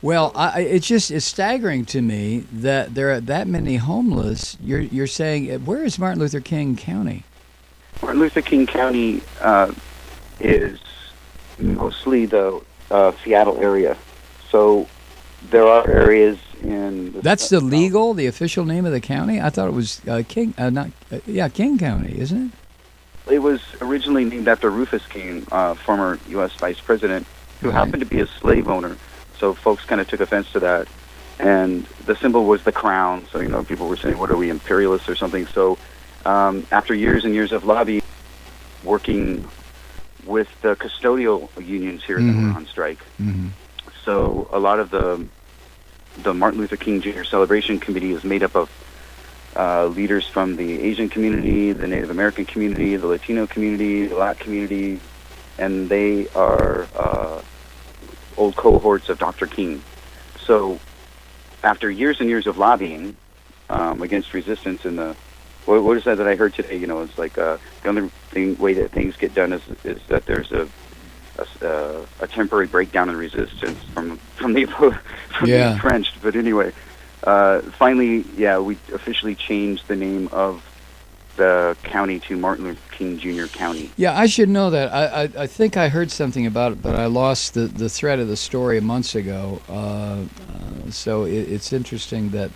Well, it's staggering to me that there are that many homeless. You're saying where is Martin Luther King County? Martin Luther King County is mostly the Seattle area. So there are areas in That's the official name of the county. I thought it was King, King County, isn't it? It was originally named after Rufus King, former U.S. Vice President, who happened to be a slave owner. So folks kind of took offense to that. And the symbol was the crown. So, people were saying, what are we, imperialists or something? So after years and years of lobbying, working with the custodial unions here that were on strike. Mm-hmm. So a lot of the Martin Luther King Jr. Celebration Committee is made up of leaders from the Asian community, the Native American community, the Latino community, the Latin community, and they are old cohorts of Dr. King. So after years and years of lobbying against resistance in the what is that I heard today? It's like the only way that things get done is that there's a temporary breakdown in resistance from the entrenched. But anyway, finally, we officially changed the name of the county to Martin Luther King Jr. County. Yeah, I should know that. I think I heard something about it, but I lost the thread of the story months ago. So it's interesting that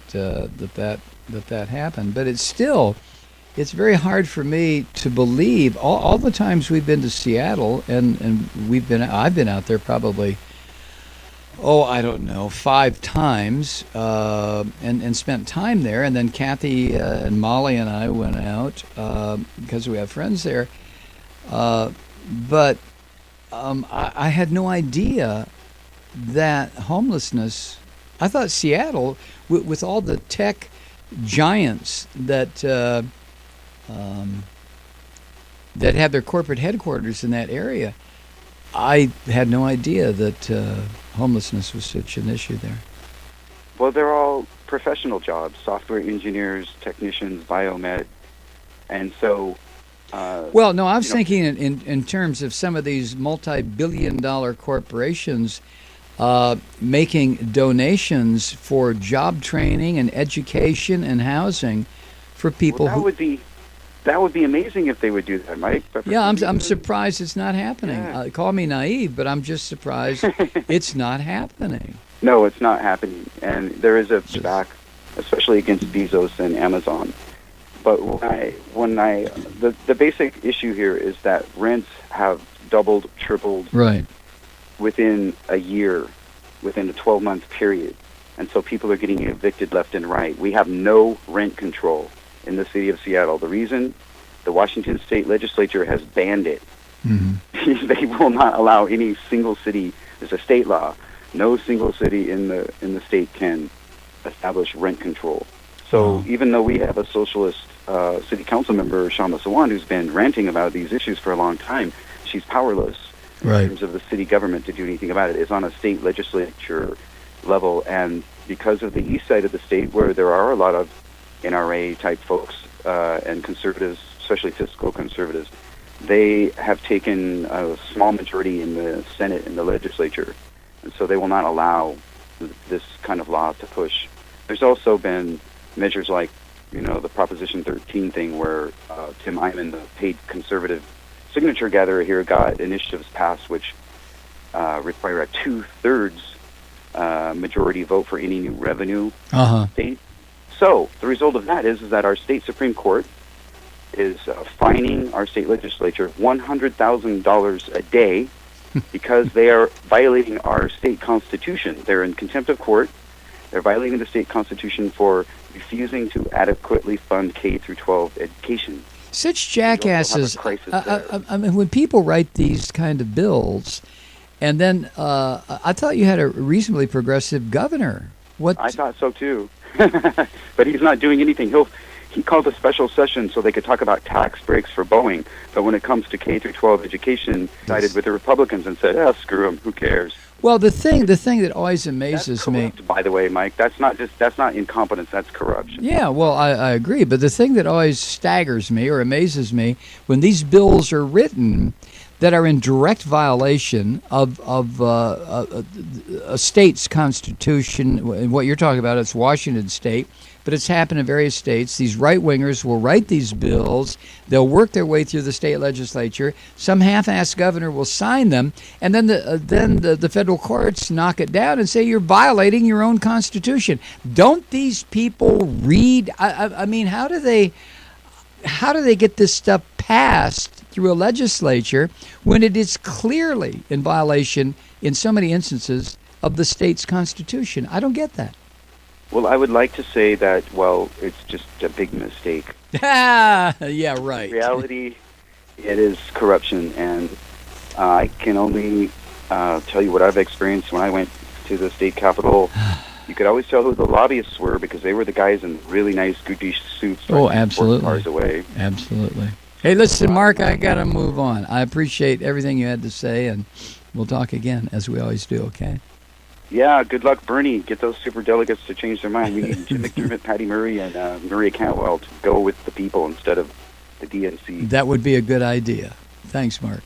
that happened. But it's very hard for me to believe all the times we've been to Seattle, and I've been out there probably, I don't know, 5 times, and spent time there. And then Kathy and Molly and I went out because we have friends there. But I had no idea that homelessness. I thought Seattle, with all the tech giants that have their corporate headquarters in that area, I had no idea that homelessness was such an issue there. Well, they're all professional jobs: software engineers, technicians, biomed, and so. Well, no, I was thinking in terms of some of these multi-billion-dollar corporations making donations for job training and education and housing for people That would be amazing if they would do that, Mike. Yeah, I'm surprised it's not happening. Yeah. Call me naive, but I'm just surprised it's not happening. No, it's not happening, and there is a pushback, especially against Bezos and Amazon. But the basic issue here is that rents have doubled, tripled, right, within a year, within a 12-month period, and so people are getting evicted left and right. We have no rent control in the city of Seattle. The reason the Washington State Legislature has banned it, they will not allow any single city. There's a state law. No single city in the state can establish rent control. So even though we have a socialist city council member, Shama Sawant, who's been ranting about these issues for a long time, she's powerless in terms of the city government to do anything about it. It's on a state legislature level, and because of the east side of the state, where there are a lot of NRA-type folks and conservatives, especially fiscal conservatives, they have taken a small majority in the Senate and the legislature, and so they will not allow this kind of law to push. There's also been measures like, the Proposition 13 thing, where Tim Eyman, the paid conservative signature gatherer here, got initiatives passed which require a 2/3 majority vote for any new revenue state. So the result of that is that our state Supreme Court is fining our state legislature $100,000 a day because they are violating our state constitution. They're in contempt of court. They're violating the state constitution for refusing to adequately fund K through 12 education. Such jackasses. I mean, when people write these kind of bills, and then I thought you had a reasonably progressive governor. What? I thought so too. But he's not doing anything. He called a special session so they could talk about tax breaks for Boeing. But when it comes to K through 12 education, sided with the Republicans and said, screw them, who cares? Well, the thing that always amazes me. By the way, Mike, that's not incompetence. That's corruption. Yeah, well, I agree. But the thing that always staggers me or amazes me when these bills are written, that are in direct violation of a state's constitution. And what you're talking about, it's Washington State, but it's happened in various states. These right-wingers will write these bills. They'll work their way through the state legislature. Some half-assed governor will sign them, and then the federal courts knock it down and say you're violating your own constitution. Don't these people read? I mean, how do they get this stuff passed through a legislature when it is clearly in violation in so many instances of the state's constitution? I don't get that. Well, I would like to say that, well, it's just a big mistake. Yeah, right. In reality, it is corruption, and I can only tell you what I've experienced when I went to the state capitol. You could always tell who the lobbyists were because they were the guys in really nice, Gucci suits. Oh, absolutely. Cars away. Absolutely. Hey, listen, Mark, I got to move on. I appreciate everything you had to say, and we'll talk again, as we always do, okay? Yeah, good luck, Bernie. Get those super delegates to change their mind. We need Jim McDermott, Patty Murray, and Maria Cantwell to go with the people instead of the DNC. That would be a good idea. Thanks, Mark.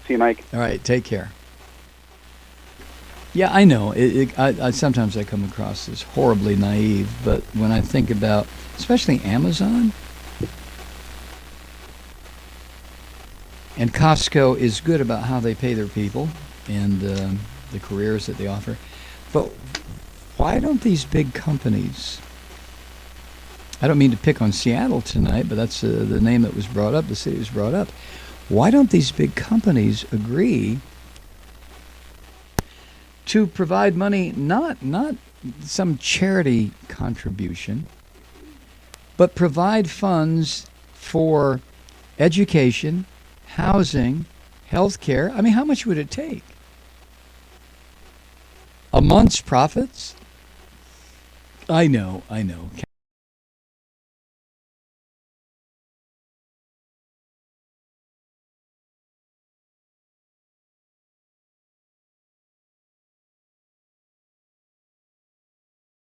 See you, Mike. All right, take care. Yeah, I know. I sometimes I come across as horribly naive, but when I think about, especially Amazon, and Costco is good about how they pay their people and the careers that they offer, but why don't these big companies, I don't mean to pick on Seattle tonight, but that's the name that was brought up, the city was brought up, why don't these big companies agree to provide money, not some charity contribution, but provide funds for education, housing, health care? I mean, how much would it take? A month's profits? I know.